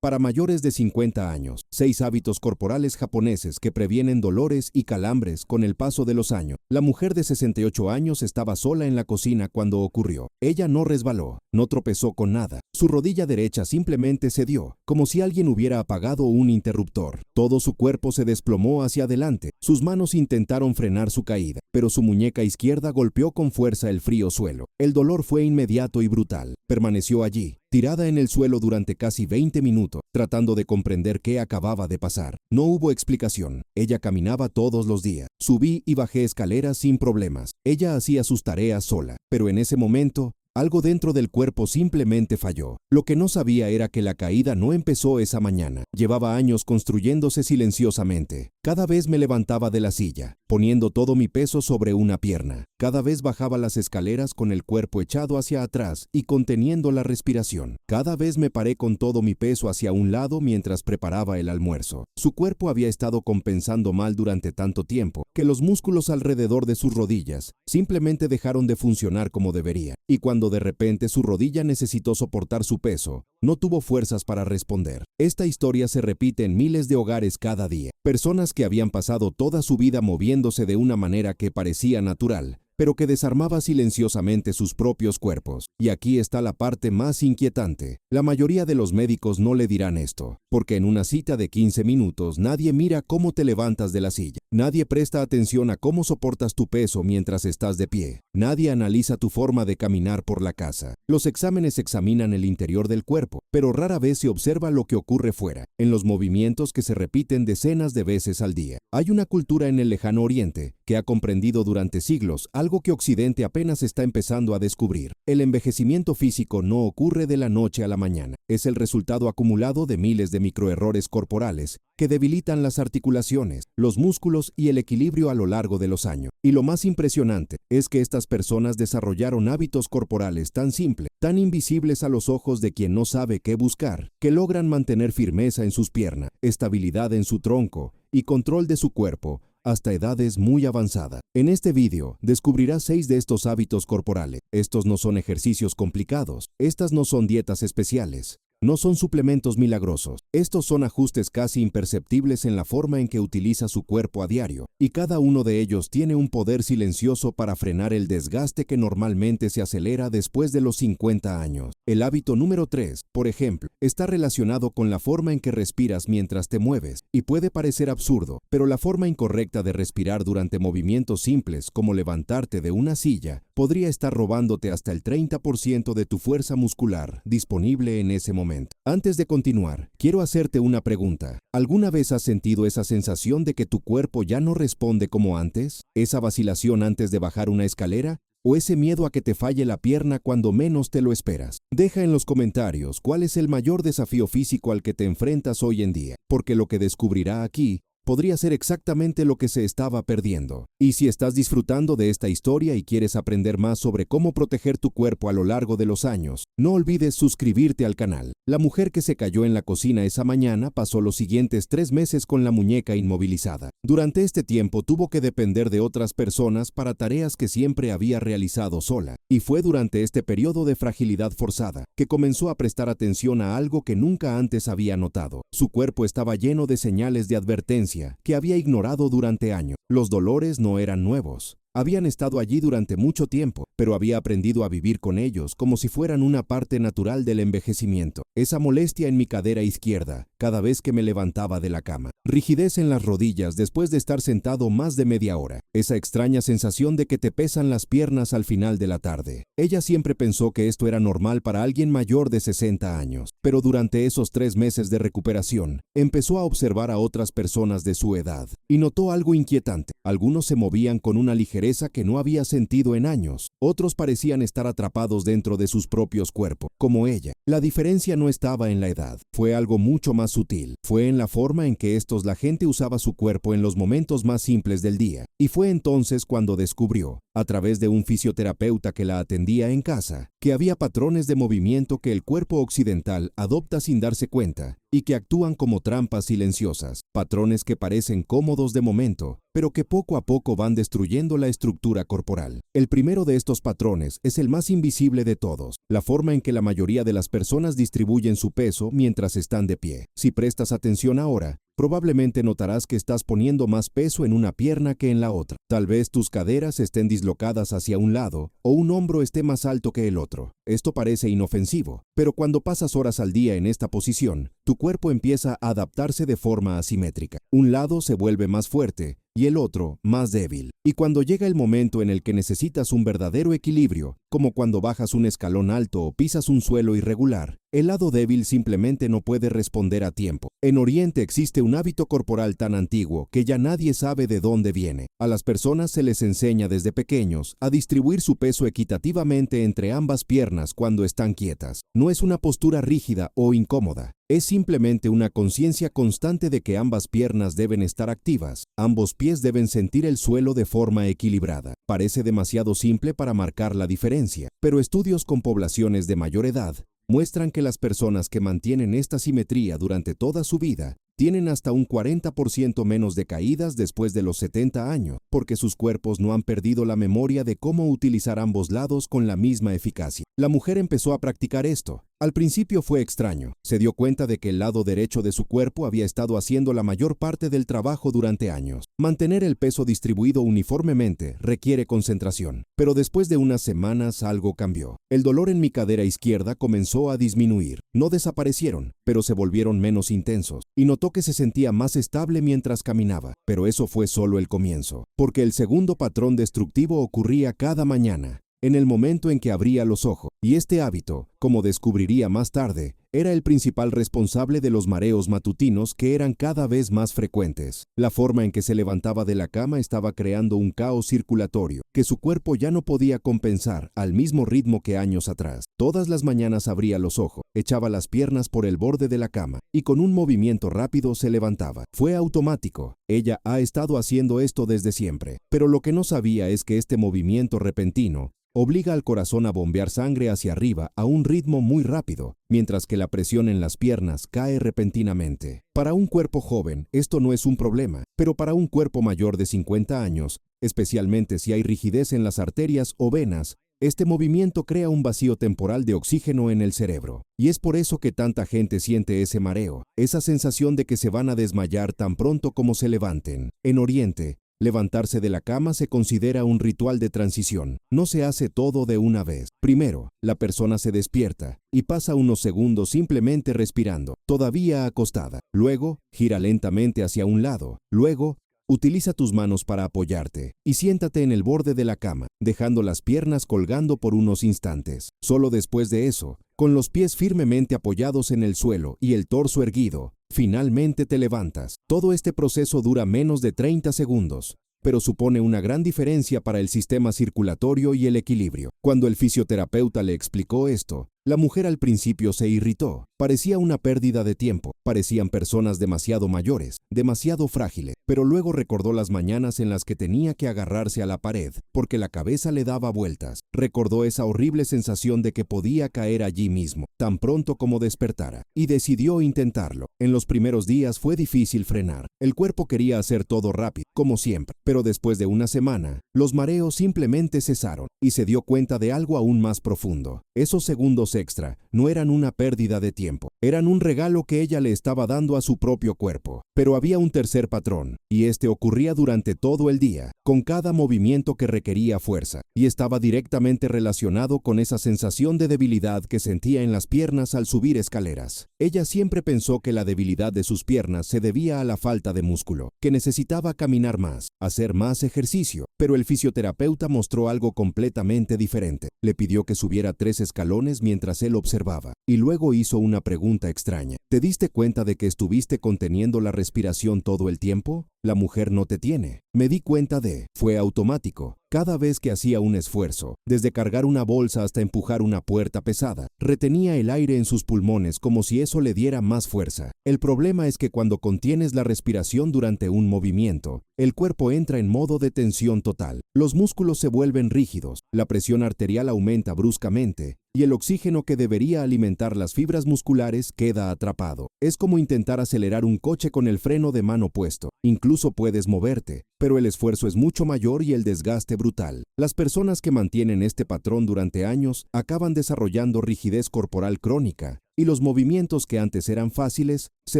Para mayores de 50 años, 6 hábitos corporales japoneses que previenen dolores y calambres con el paso de los años. La mujer de 68 años estaba sola en la cocina cuando ocurrió. Ella no resbaló, no tropezó con nada. Su rodilla derecha simplemente cedió, como si alguien hubiera apagado un interruptor. Todo su cuerpo se desplomó hacia adelante. Sus manos intentaron frenar su caída, pero su muñeca izquierda golpeó con fuerza el frío suelo. El dolor fue inmediato y brutal. Permaneció allí, tirada en el suelo durante casi 20 minutos, tratando de comprender qué acababa de pasar. No hubo explicación. Ella caminaba todos los días. Subí y bajé escaleras sin problemas. Ella hacía sus tareas sola. Pero en ese momento, algo dentro del cuerpo simplemente falló. Lo que no sabía era que la caída no empezó esa mañana. Llevaba años construyéndose silenciosamente. Cada vez me levantaba de la silla, poniendo todo mi peso sobre una pierna. Cada vez bajaba las escaleras con el cuerpo echado hacia atrás y conteniendo la respiración. Cada vez me paré con todo mi peso hacia un lado mientras preparaba el almuerzo. Su cuerpo había estado compensando mal durante tanto tiempo que los músculos alrededor de sus rodillas simplemente dejaron de funcionar como debería. Y cuando de repente su rodilla necesitó soportar su peso, no tuvo fuerzas para responder. Esta historia se repite en miles de hogares cada día. Personas que habían pasado toda su vida moviéndose de una manera que parecía natural, pero que desarmaba silenciosamente sus propios cuerpos. Y aquí está la parte más inquietante. La mayoría de los médicos no le dirán esto, porque en una cita de 15 minutos nadie mira cómo te levantas de la silla. Nadie presta atención a cómo soportas tu peso mientras estás de pie. Nadie analiza tu forma de caminar por la casa. Los exámenes examinan el interior del cuerpo, pero rara vez se observa lo que ocurre fuera, en los movimientos que se repiten decenas de veces al día. Hay una cultura en el lejano oriente que ha comprendido durante siglos algo que Occidente apenas está empezando a descubrir. El envejecimiento físico no ocurre de la noche a la mañana. Es el resultado acumulado de miles de microerrores corporales que debilitan las articulaciones, los músculos y el equilibrio a lo largo de los años. Y lo más impresionante es que estas personas desarrollaron hábitos corporales tan simples, tan invisibles a los ojos de quien no sabe qué buscar, que logran mantener firmeza en sus piernas, estabilidad en su tronco y control de su cuerpo hasta edades muy avanzadas. En este vídeo descubrirás 6 de estos hábitos corporales. Estos no son ejercicios complicados, estas no son dietas especiales. No son suplementos milagrosos. Estos son ajustes casi imperceptibles en la forma en que utiliza su cuerpo a diario, y cada uno de ellos tiene un poder silencioso para frenar el desgaste que normalmente se acelera después de los 50 años. El hábito número 3, por ejemplo, está relacionado con la forma en que respiras mientras te mueves, y puede parecer absurdo, pero la forma incorrecta de respirar durante movimientos simples como levantarte de una silla podría estar robándote hasta el 30% de tu fuerza muscular disponible en ese momento. Antes de continuar, quiero hacerte una pregunta. ¿Alguna vez has sentido esa sensación de que tu cuerpo ya no responde como antes? ¿Esa vacilación antes de bajar una escalera? ¿O ese miedo a que te falle la pierna cuando menos te lo esperas? Deja en los comentarios cuál es el mayor desafío físico al que te enfrentas hoy en día, porque lo que descubrirá aquí podría ser exactamente lo que se estaba perdiendo. Y si estás disfrutando de esta historia y quieres aprender más sobre cómo proteger tu cuerpo a lo largo de los años, no olvides suscribirte al canal. La mujer que se cayó en la cocina esa mañana pasó los siguientes 3 meses con la muñeca inmovilizada. Durante este tiempo tuvo que depender de otras personas para tareas que siempre había realizado sola. Y fue durante este periodo de fragilidad forzada que comenzó a prestar atención a algo que nunca antes había notado. Su cuerpo estaba lleno de señales de advertencia que había ignorado durante años. Los dolores no eran nuevos. Habían estado allí durante mucho tiempo, pero había aprendido a vivir con ellos como si fueran una parte natural del envejecimiento. Esa molestia en mi cadera izquierda, cada vez que me levantaba de la cama. Rigidez en las rodillas después de estar sentado más de media hora. Esa extraña sensación de que te pesan las piernas al final de la tarde. Ella siempre pensó que esto era normal para alguien mayor de 60 años. Pero durante esos 3 meses de recuperación, empezó a observar a otras personas de su edad. Y notó algo inquietante. Algunos se movían con una ligereza que no había sentido en años. Otros parecían estar atrapados dentro de sus propios cuerpos, como ella. La diferencia no estaba en la edad. Fue algo mucho más sutil. Fue en la forma en que la gente usaba su cuerpo en los momentos más simples del día. Y fue entonces cuando descubrió, a través de un fisioterapeuta que la atendía en casa, que había patrones de movimiento que el cuerpo occidental adopta sin darse cuenta y que actúan como trampas silenciosas, patrones que parecen cómodos de momento, pero que poco a poco van destruyendo la estructura corporal. El primero de estos patrones es el más invisible de todos, la forma en que la mayoría de las personas distribuyen su peso mientras están de pie. Si prestas atención ahora, probablemente notarás que estás poniendo más peso en una pierna que en la otra. Tal vez tus caderas estén dislocadas hacia un lado o un hombro esté más alto que el otro. Esto parece inofensivo, pero cuando pasas horas al día en esta posición, tu cuerpo empieza a adaptarse de forma asimétrica. Un lado se vuelve más fuerte y el otro más débil. Y cuando llega el momento en el que necesitas un verdadero equilibrio, como cuando bajas un escalón alto o pisas un suelo irregular, el lado débil simplemente no puede responder a tiempo. En Oriente existe un hábito corporal tan antiguo que ya nadie sabe de dónde viene. A las personas se les enseña desde pequeños a distribuir su peso equitativamente entre ambas piernas cuando están quietas. No es una postura rígida o incómoda. Es simplemente una conciencia constante de que ambas piernas deben estar activas, ambos pies deben sentir el suelo de forma equilibrada. Parece demasiado simple para marcar la diferencia, pero estudios con poblaciones de mayor edad muestran que las personas que mantienen esta simetría durante toda su vida tienen hasta un 40% menos de caídas después de los 70 años, porque sus cuerpos no han perdido la memoria de cómo utilizar ambos lados con la misma eficacia. La mujer empezó a practicar esto. Al principio fue extraño. Se dio cuenta de que el lado derecho de su cuerpo había estado haciendo la mayor parte del trabajo durante años. Mantener el peso distribuido uniformemente requiere concentración. Pero después de unas semanas algo cambió. El dolor en mi cadera izquierda comenzó a disminuir. No desaparecieron, pero se volvieron menos intensos. Y notó que se sentía más estable mientras caminaba. Pero eso fue solo el comienzo, porque el segundo patrón destructivo ocurría cada mañana, en el momento en que abría los ojos. Y este hábito, como descubriría más tarde, era el principal responsable de los mareos matutinos que eran cada vez más frecuentes. La forma en que se levantaba de la cama estaba creando un caos circulatorio que su cuerpo ya no podía compensar al mismo ritmo que años atrás. Todas las mañanas abría los ojos, echaba las piernas por el borde de la cama y con un movimiento rápido se levantaba. Fue automático. Ella ha estado haciendo esto desde siempre, pero lo que no sabía es que este movimiento repentino obliga al corazón a bombear sangre hacia arriba a un ritmo muy rápido, mientras que la presión en las piernas cae repentinamente. Para un cuerpo joven, esto no es un problema, pero para un cuerpo mayor de 50 años, especialmente si hay rigidez en las arterias o venas, este movimiento crea un vacío temporal de oxígeno en el cerebro. Y es por eso que tanta gente siente ese mareo, esa sensación de que se van a desmayar tan pronto como se levanten. En Oriente, levantarse de la cama se considera un ritual de transición. No se hace todo de una vez. Primero, la persona se despierta y pasa unos segundos simplemente respirando, todavía acostada. Luego, gira lentamente hacia un lado. Luego, utiliza tus manos para apoyarte y siéntate en el borde de la cama, dejando las piernas colgando por unos instantes. Solo después de eso, con los pies firmemente apoyados en el suelo y el torso erguido, finalmente te levantas. Todo este proceso dura menos de 30 segundos, pero supone una gran diferencia para el sistema circulatorio y el equilibrio. Cuando el fisioterapeuta le explicó esto, la mujer al principio se irritó. Parecía una pérdida de tiempo. Parecían personas demasiado mayores, demasiado frágiles. Pero luego recordó las mañanas en las que tenía que agarrarse a la pared porque la cabeza le daba vueltas. Recordó esa horrible sensación de que podía caer allí mismo, tan pronto como despertara, y decidió intentarlo. En los primeros días fue difícil frenar. El cuerpo quería hacer todo rápido, como siempre. Pero después de una semana, los mareos simplemente cesaron y se dio cuenta de algo aún más profundo. Esos segundos extra no eran una pérdida de tiempo, eran un regalo que ella le estaba dando a su propio cuerpo. Pero había un tercer patrón, y este ocurría durante todo el día, con cada movimiento que requería fuerza, y estaba directamente relacionado con esa sensación de debilidad que sentía en las piernas al subir escaleras. Ella siempre pensó que la debilidad de sus piernas se debía a la falta de músculo, que necesitaba caminar más, hacer más ejercicio, pero el fisioterapeuta mostró algo completamente diferente. Le pidió que subiera 3 escalones mientras él observaba, y luego hizo una pregunta extraña. ¿Te diste cuenta de que estuviste conteniendo la respiración todo el tiempo? La mujer no te tiene. Me di cuenta fue automático. Cada vez que hacía un esfuerzo, desde cargar una bolsa hasta empujar una puerta pesada, retenía el aire en sus pulmones como si eso le diera más fuerza. El problema es que cuando contienes la respiración durante un movimiento, el cuerpo entra en modo de tensión total. Los músculos se vuelven rígidos, la presión arterial aumenta bruscamente, y el oxígeno que debería alimentar las fibras musculares queda atrapado. Es como intentar acelerar un coche con el freno de mano puesto. Incluso puedes moverte, pero el esfuerzo es mucho mayor y el desgaste brutal. Las personas que mantienen este patrón durante años acaban desarrollando rigidez corporal crónica, y los movimientos que antes eran fáciles se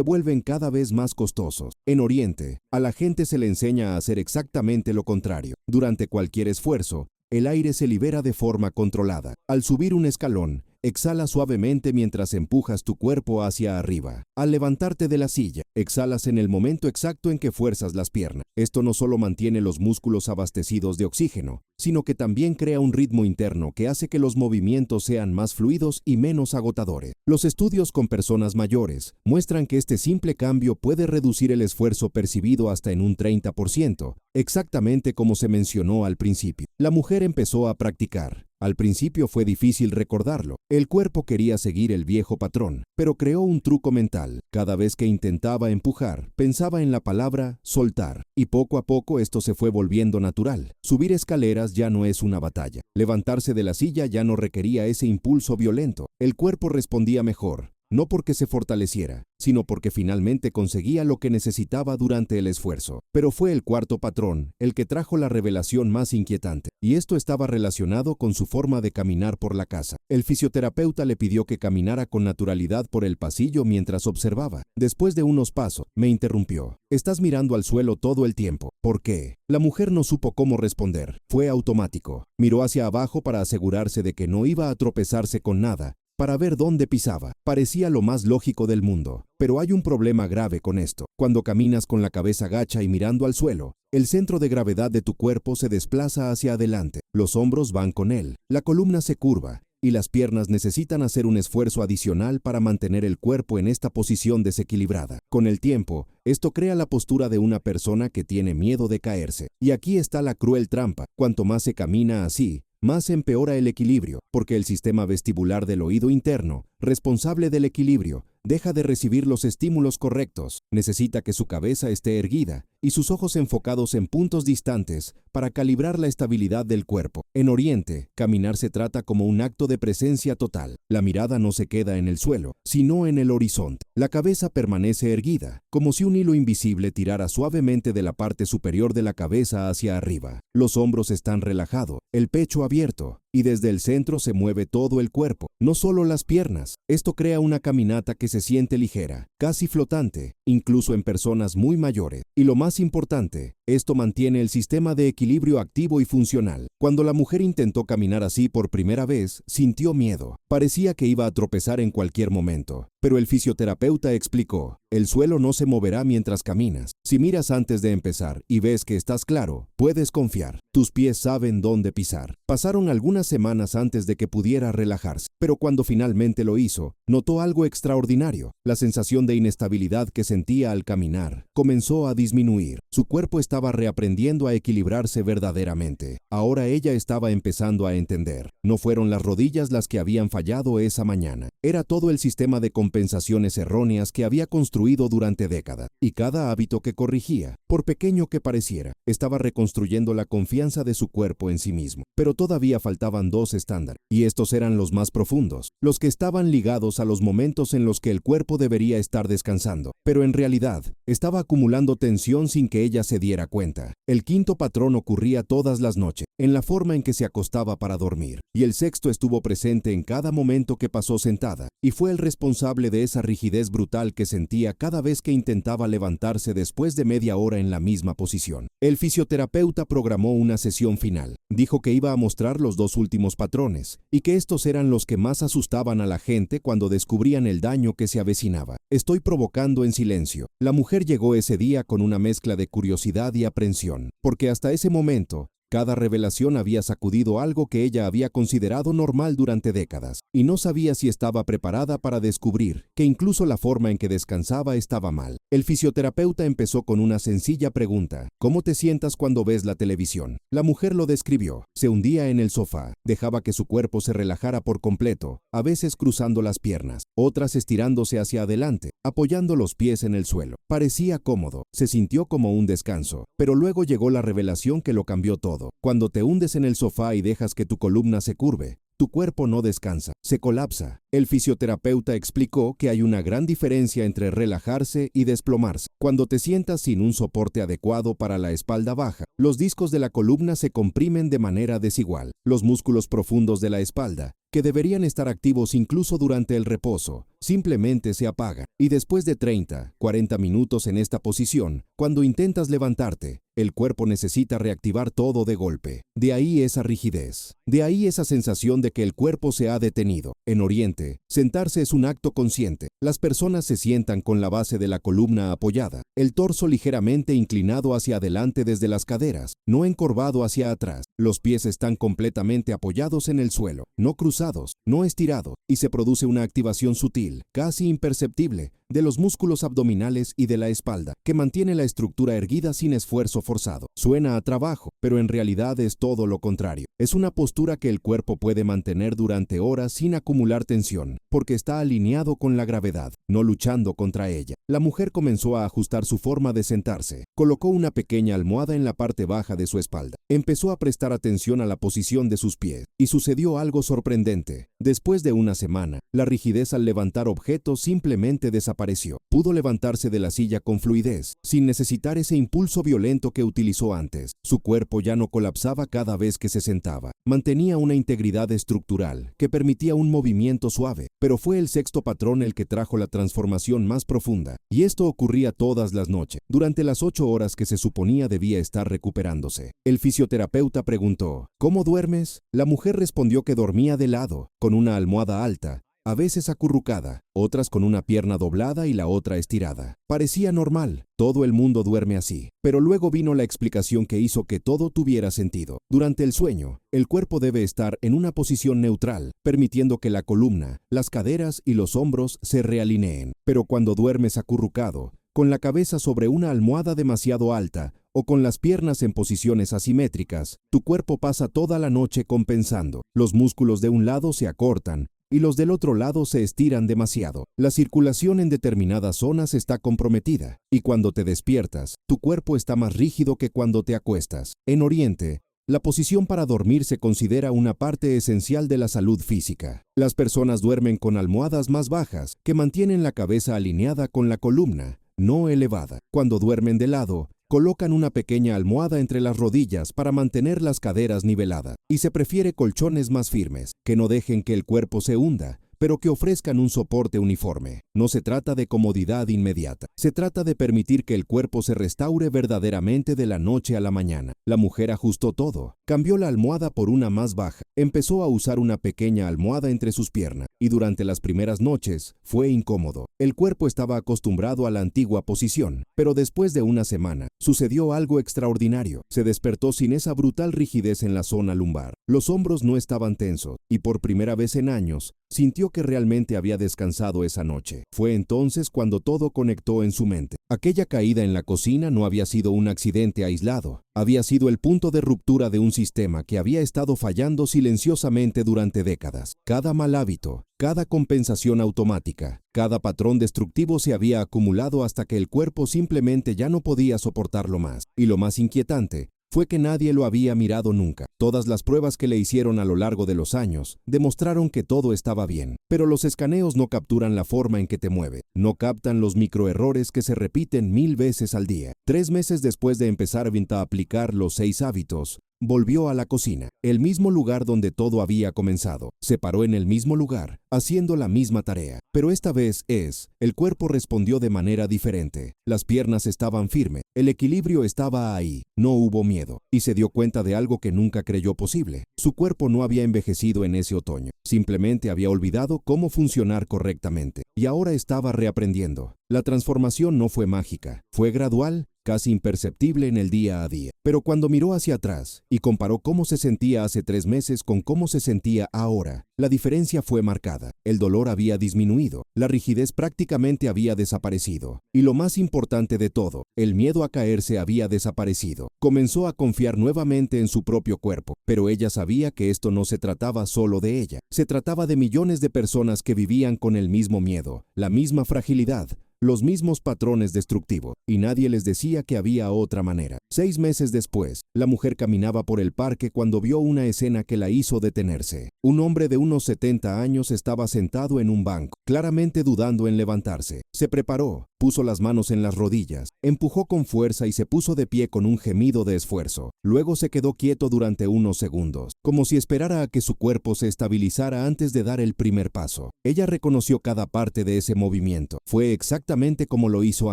vuelven cada vez más costosos. En Oriente, a la gente se le enseña a hacer exactamente lo contrario. Durante cualquier esfuerzo, el aire se libera de forma controlada. Al subir un escalón, exhala suavemente mientras empujas tu cuerpo hacia arriba. Al levantarte de la silla, exhalas en el momento exacto en que fuerzas las piernas. Esto no solo mantiene los músculos abastecidos de oxígeno, sino que también crea un ritmo interno que hace que los movimientos sean más fluidos y menos agotadores. Los estudios con personas mayores muestran que este simple cambio puede reducir el esfuerzo percibido hasta en un 30%, exactamente como se mencionó al principio. La mujer empezó a practicar. Al principio fue difícil recordarlo. El cuerpo quería seguir el viejo patrón, pero creó un truco mental. Cada vez que intentaba empujar, pensaba en la palabra soltar, y poco a poco esto se fue volviendo natural. Subir escaleras ya no es una batalla. Levantarse de la silla ya no requería ese impulso violento. El cuerpo respondía mejor. No porque se fortaleciera, sino porque finalmente conseguía lo que necesitaba durante el esfuerzo. Pero fue el cuarto patrón el que trajo la revelación más inquietante, y esto estaba relacionado con su forma de caminar por la casa. El fisioterapeuta le pidió que caminara con naturalidad por el pasillo mientras observaba. Después de unos pasos, me interrumpió. «Estás mirando al suelo todo el tiempo. ¿Por qué?». La mujer no supo cómo responder. Fue automático. Miró hacia abajo para asegurarse de que no iba a tropezarse con nada, para ver dónde pisaba. Parecía lo más lógico del mundo, pero hay un problema grave con esto. Cuando caminas con la cabeza gacha y mirando al suelo, el centro de gravedad de tu cuerpo se desplaza hacia adelante. Los hombros van con él, la columna se curva, y las piernas necesitan hacer un esfuerzo adicional para mantener el cuerpo en esta posición desequilibrada. Con el tiempo, esto crea la postura de una persona que tiene miedo de caerse. Y aquí está la cruel trampa. Cuanto más se camina así, más empeora el equilibrio, porque el sistema vestibular del oído interno, responsable del equilibrio, deja de recibir los estímulos correctos. Necesita que su cabeza esté erguida y sus ojos enfocados en puntos distantes para calibrar la estabilidad del cuerpo. En Oriente, caminar se trata como un acto de presencia total. La mirada no se queda en el suelo, sino en el horizonte. La cabeza permanece erguida, como si un hilo invisible tirara suavemente de la parte superior de la cabeza hacia arriba. Los hombros están relajados, el pecho abierto, y desde el centro se mueve todo el cuerpo, no solo las piernas. Esto crea una caminata que se siente ligera, casi flotante, incluso en personas muy mayores. Y lo más importante, esto mantiene el sistema de equilibrio activo y funcional. Cuando la mujer intentó caminar así por primera vez, sintió miedo. Parecía que iba a tropezar en cualquier momento. Pero el fisioterapeuta explicó, el suelo no se moverá mientras caminas. Si miras antes de empezar y ves que estás claro, puedes confiar. Tus pies saben dónde pisar. Pasaron algunas semanas antes de que pudiera relajarse, pero cuando finalmente lo hizo, notó algo extraordinario. La sensación de inestabilidad que sentía al caminar comenzó a disminuir. Su cuerpo estaba reaprendiendo a equilibrarse verdaderamente. Ahora ella estaba empezando a entender. No fueron las rodillas las que habían fallado esa mañana. Era todo el sistema de compensaciones erróneas que había construido durante décadas. Y cada hábito que corrigía, por pequeño que pareciera, estaba reconstruyendo la confianza de su cuerpo en sí mismo. Pero todavía faltaban dos estándares, y estos eran los más profundos, los que estaban ligados a los momentos en los que el cuerpo debería estar descansando. Pero en realidad, estaba acumulando tensión sin que ella se diera cuenta. El quinto patrón ocurría todas las noches, en la forma en que se acostaba para dormir, y el sexto estuvo presente en cada momento que pasó sentada, y fue el responsable de esa rigidez brutal que sentía cada vez que intentaba levantarse después de media hora en la misma posición. El fisioterapeuta programó una sesión final. Dijo que iba a mostrar los dos últimos patrones, y que estos eran los que más asustaban a la gente cuando descubrían el daño que se avecinaba. Estoy provocando en silencio. La mujer llegó ese día con una mezcla de curiosidad y aprensión, porque hasta ese momento, cada revelación había sacudido algo que ella había considerado normal durante décadas, y no sabía si estaba preparada para descubrir que incluso la forma en que descansaba estaba mal. El fisioterapeuta empezó con una sencilla pregunta: ¿cómo te sientas cuando ves la televisión? La mujer lo describió. Se hundía en el sofá, dejaba que su cuerpo se relajara por completo, a veces cruzando las piernas, otras estirándose hacia adelante, apoyando los pies en el suelo. Parecía cómodo, se sintió como un descanso, pero luego llegó la revelación que lo cambió todo. Cuando te hundes en el sofá y dejas que tu columna se curve, Tu cuerpo no descansa, se colapsa. El fisioterapeuta explicó que hay una gran diferencia entre relajarse y desplomarse. Cuando te sientas sin un soporte adecuado para la espalda baja, los discos de la columna se comprimen de manera desigual. Los músculos profundos de la espalda, que deberían estar activos incluso durante el reposo, simplemente se apagan. Y después de 30, 40 minutos en esta posición, cuando intentas levantarte, el cuerpo necesita reactivar todo de golpe. De ahí esa rigidez. De ahí esa sensación de que el cuerpo se ha detenido. En Oriente, sentarse es un acto consciente. Las personas se sientan con la base de la columna apoyada, el torso ligeramente inclinado hacia adelante desde las caderas, no encorvado hacia atrás. Los pies están completamente apoyados en el suelo, no cruzados, no estirados, y se produce una activación sutil, casi imperceptible, de los músculos abdominales y de la espalda, que mantiene la estructura erguida sin esfuerzo forzado. Suena a trabajo, pero en realidad es todo lo contrario. Es una postura que el cuerpo puede mantener durante horas sin acumular tensión, porque está alineado con la gravedad, no luchando contra ella. La mujer comenzó a ajustar su forma de sentarse. Colocó una pequeña almohada en la parte baja de su espalda. Empezó a prestar atención a la posición de sus pies, y sucedió algo sorprendente. Después de una semana, la rigidez al levantar objetos simplemente desapareció. Pudo levantarse de la silla con fluidez, sin necesitar ese impulso violento que utilizó antes. Su cuerpo ya no colapsaba cada vez que se sentaba. Mantenía una integridad estructural que permitía un movimiento suave, pero fue el sexto patrón el que trajo la transformación más profunda. Y esto ocurría todas las noches, durante las 8 horas que se suponía debía estar recuperándose. El fisioterapeuta preguntó, ¿cómo duermes? La mujer respondió que dormía de lado, con una almohada alta, a veces acurrucada, otras con una pierna doblada y la otra estirada. Parecía normal, todo el mundo duerme así. Pero luego vino la explicación que hizo que todo tuviera sentido. Durante el sueño, el cuerpo debe estar en una posición neutral, permitiendo que la columna, las caderas y los hombros se realineen. Pero cuando duermes acurrucado, con la cabeza sobre una almohada demasiado alta, o con las piernas en posiciones asimétricas, tu cuerpo pasa toda la noche compensando. Los músculos de un lado se acortan, y los del otro lado se estiran demasiado. La circulación en determinadas zonas está comprometida, y cuando te despiertas, tu cuerpo está más rígido que cuando te acuestas. En Oriente, la posición para dormir se considera una parte esencial de la salud física. Las personas duermen con almohadas más bajas, que mantienen la cabeza alineada con la columna, no elevada. Cuando duermen de lado, colocan una pequeña almohada entre las rodillas para mantener las caderas niveladas, y se prefiere colchones más firmes, que no dejen que el cuerpo se hunda, pero que ofrezcan un soporte uniforme. No se trata de comodidad inmediata, se trata de permitir que el cuerpo se restaure verdaderamente de la noche a la mañana. La mujer ajustó todo, cambió la almohada por una más baja, empezó a usar una pequeña almohada entre sus piernas, y durante las primeras noches fue incómodo. El cuerpo estaba acostumbrado a la antigua posición, pero después de una semana, sucedió algo extraordinario. Se despertó sin esa brutal rigidez en la zona lumbar. Los hombros no estaban tensos, y por primera vez en años, sintió que realmente había descansado esa noche. Fue entonces cuando todo conectó en su mente. Aquella caída en la cocina no había sido un accidente aislado. Había sido el punto de ruptura de un sistema que había estado fallando silenciosamente durante décadas. Cada mal hábito, cada compensación automática, cada patrón destructivo se había acumulado hasta que el cuerpo simplemente ya no podía soportarlo más. Y lo más inquietante fue que nadie lo había mirado nunca. Todas las pruebas que le hicieron a lo largo de los años demostraron que todo estaba bien. Pero los escaneos no capturan la forma en que te mueve, no captan los microerrores que se repiten 1000 veces al día. 3 meses después de empezar a aplicar los 6 hábitos, volvió a la cocina, el mismo lugar donde todo había comenzado. Se paró en el mismo lugar, haciendo la misma tarea. Pero esta vez el cuerpo respondió de manera diferente. Las piernas estaban firmes, el equilibrio estaba ahí, no hubo miedo. Y se dio cuenta de algo que nunca creyó posible. Su cuerpo no había envejecido en ese otoño, simplemente había olvidado cómo funcionar correctamente. Y ahora estaba reaprendiendo. La transformación no fue mágica, fue gradual, casi imperceptible en el día a día. Pero cuando miró hacia atrás y comparó cómo se sentía hace 3 meses con cómo se sentía ahora, la diferencia fue marcada. El dolor había disminuido, la rigidez prácticamente había desaparecido. Y lo más importante de todo, el miedo a caerse había desaparecido. Comenzó a confiar nuevamente en su propio cuerpo, pero ella sabía que esto no se trataba solo de ella. Se trataba de millones de personas que vivían con el mismo miedo, la misma fragilidad, los mismos patrones destructivos, y nadie les decía que había otra manera. 6 meses después, la mujer caminaba por el parque cuando vio una escena que la hizo detenerse. Un hombre de unos 70 años estaba sentado en un banco, claramente dudando en levantarse. Se preparó, puso las manos en las rodillas, empujó con fuerza y se puso de pie con un gemido de esfuerzo. Luego se quedó quieto durante unos segundos, como si esperara a que su cuerpo se estabilizara antes de dar el primer paso. Ella reconoció cada parte de ese movimiento. Fue exactamente como lo hizo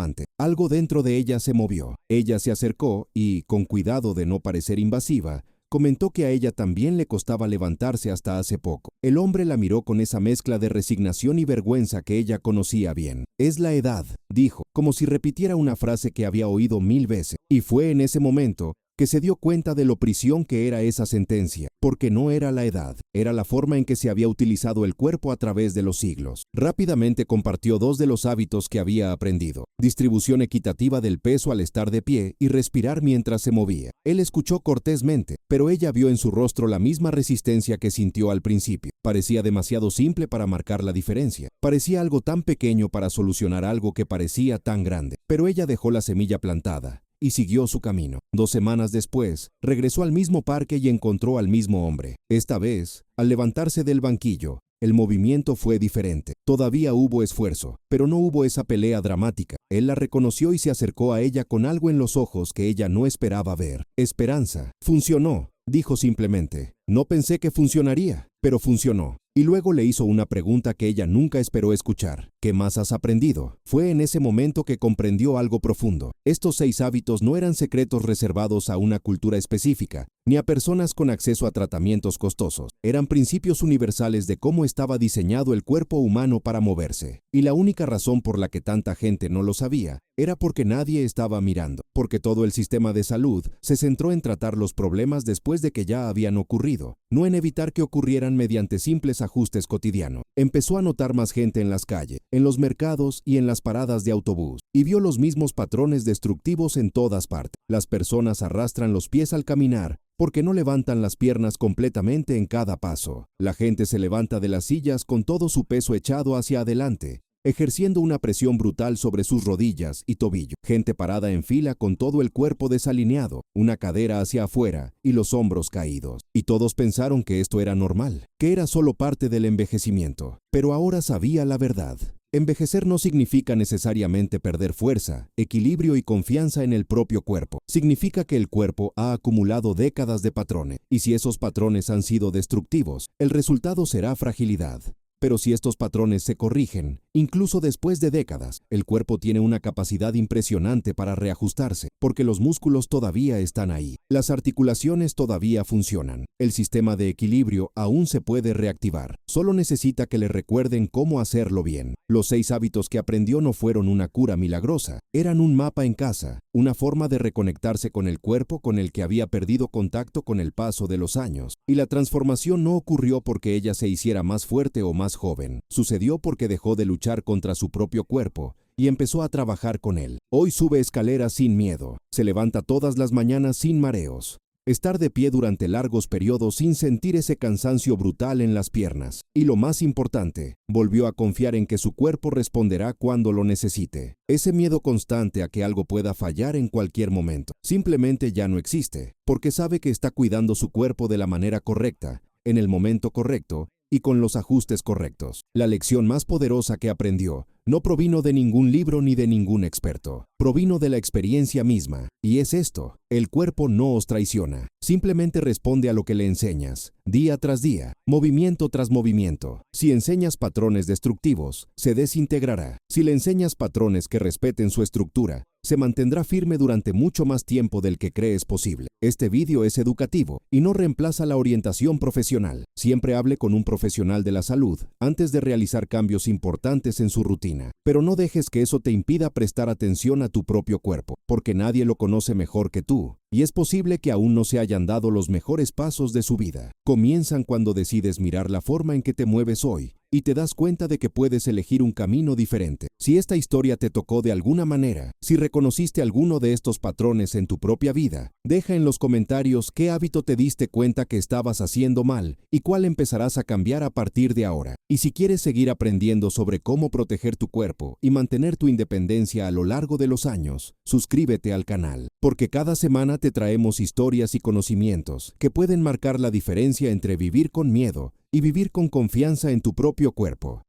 antes. Algo dentro de ella se movió. Ella se acercó y, con cuidado de no parecer invasiva, comentó que a ella también le costaba levantarse hasta hace poco. El hombre la miró con esa mezcla de resignación y vergüenza que ella conocía bien. «Es la edad», dijo, como si repitiera una frase que había oído 1000 veces. Y fue en ese momento que se dio cuenta de lo prisión que era esa sentencia, porque no era la edad, era la forma en que se había utilizado el cuerpo a través de los siglos. Rápidamente compartió 2 de los hábitos que había aprendido: distribución equitativa del peso al estar de pie y respirar mientras se movía. Él escuchó cortésmente, pero ella vio en su rostro la misma resistencia que sintió al principio. Parecía demasiado simple para marcar la diferencia. Parecía algo tan pequeño para solucionar algo que parecía tan grande. Pero ella dejó la semilla plantada y siguió su camino. 2 semanas después, regresó al mismo parque y encontró al mismo hombre. Esta vez, al levantarse del banquillo, el movimiento fue diferente. Todavía hubo esfuerzo, pero no hubo esa pelea dramática. Él la reconoció y se acercó a ella con algo en los ojos que ella no esperaba ver. Esperanza. Funcionó, dijo simplemente. No pensé que funcionaría, pero funcionó. Y luego le hizo una pregunta que ella nunca esperó escuchar. ¿Qué más has aprendido? Fue en ese momento que comprendió algo profundo. Estos 6 hábitos no eran secretos reservados a una cultura específica, ni a personas con acceso a tratamientos costosos. Eran principios universales de cómo estaba diseñado el cuerpo humano para moverse. Y la única razón por la que tanta gente no lo sabía era porque nadie estaba mirando, porque todo el sistema de salud se centró en tratar los problemas después de que ya habían ocurrido, no en evitar que ocurrieran mediante simples ajustes cotidianos. Empezó a notar más gente en las calles, en los mercados y en las paradas de autobús, y vio los mismos patrones destructivos en todas partes. Las personas arrastran los pies al caminar, porque no levantan las piernas completamente en cada paso. La gente se levanta de las sillas con todo su peso echado hacia adelante, ejerciendo una presión brutal sobre sus rodillas y tobillos. Gente parada en fila con todo el cuerpo desalineado, una cadera hacia afuera y los hombros caídos. Y todos pensaron que esto era normal, que era solo parte del envejecimiento. Pero ahora sabía la verdad. Envejecer no significa necesariamente perder fuerza, equilibrio y confianza en el propio cuerpo. Significa que el cuerpo ha acumulado décadas de patrones, y si esos patrones han sido destructivos, el resultado será fragilidad. Pero si estos patrones se corrigen, incluso después de décadas, el cuerpo tiene una capacidad impresionante para reajustarse, porque los músculos todavía están ahí, las articulaciones todavía funcionan, el sistema de equilibrio aún se puede reactivar. Solo necesita que le recuerden cómo hacerlo bien. Los 6 hábitos que aprendió no fueron una cura milagrosa, eran un mapa en casa, una forma de reconectarse con el cuerpo con el que había perdido contacto con el paso de los años. Y la transformación no ocurrió porque ella se hiciera más fuerte o más joven. Sucedió porque dejó de luchar contra su propio cuerpo y empezó a trabajar con él. Hoy sube escaleras sin miedo, se levanta todas las mañanas sin mareos. Estar de pie durante largos periodos sin sentir ese cansancio brutal en las piernas. Y lo más importante, volvió a confiar en que su cuerpo responderá cuando lo necesite. Ese miedo constante a que algo pueda fallar en cualquier momento simplemente ya no existe, porque sabe que está cuidando su cuerpo de la manera correcta, en el momento correcto y con los ajustes correctos. La lección más poderosa que aprendió no provino de ningún libro ni de ningún experto. Provino de la experiencia misma. Y es esto: el cuerpo no os traiciona. Simplemente responde a lo que le enseñas, día tras día, movimiento tras movimiento. Si enseñas patrones destructivos, se desintegrará. Si le enseñas patrones que respeten su estructura, se mantendrá firme durante mucho más tiempo del que crees posible. Este vídeo es educativo y no reemplaza la orientación profesional. Siempre hable con un profesional de la salud antes de realizar cambios importantes en su rutina. Pero no dejes que eso te impida prestar atención a tu propio cuerpo, porque nadie lo conoce mejor que tú. y es posible que aún no se hayan dado los mejores pasos de su vida. Comienzan cuando decides mirar la forma en que te mueves hoy y te das cuenta de que puedes elegir un camino diferente. Si esta historia te tocó de alguna manera, si reconociste alguno de estos patrones en tu propia vida, deja en los comentarios qué hábito te diste cuenta que estabas haciendo mal y cuál empezarás a cambiar a partir de ahora. Y si quieres seguir aprendiendo sobre cómo proteger tu cuerpo y mantener tu independencia a lo largo de los años, suscríbete al canal, porque cada semana te traemos historias y conocimientos que pueden marcar la diferencia entre vivir con miedo y vivir con confianza en tu propio cuerpo.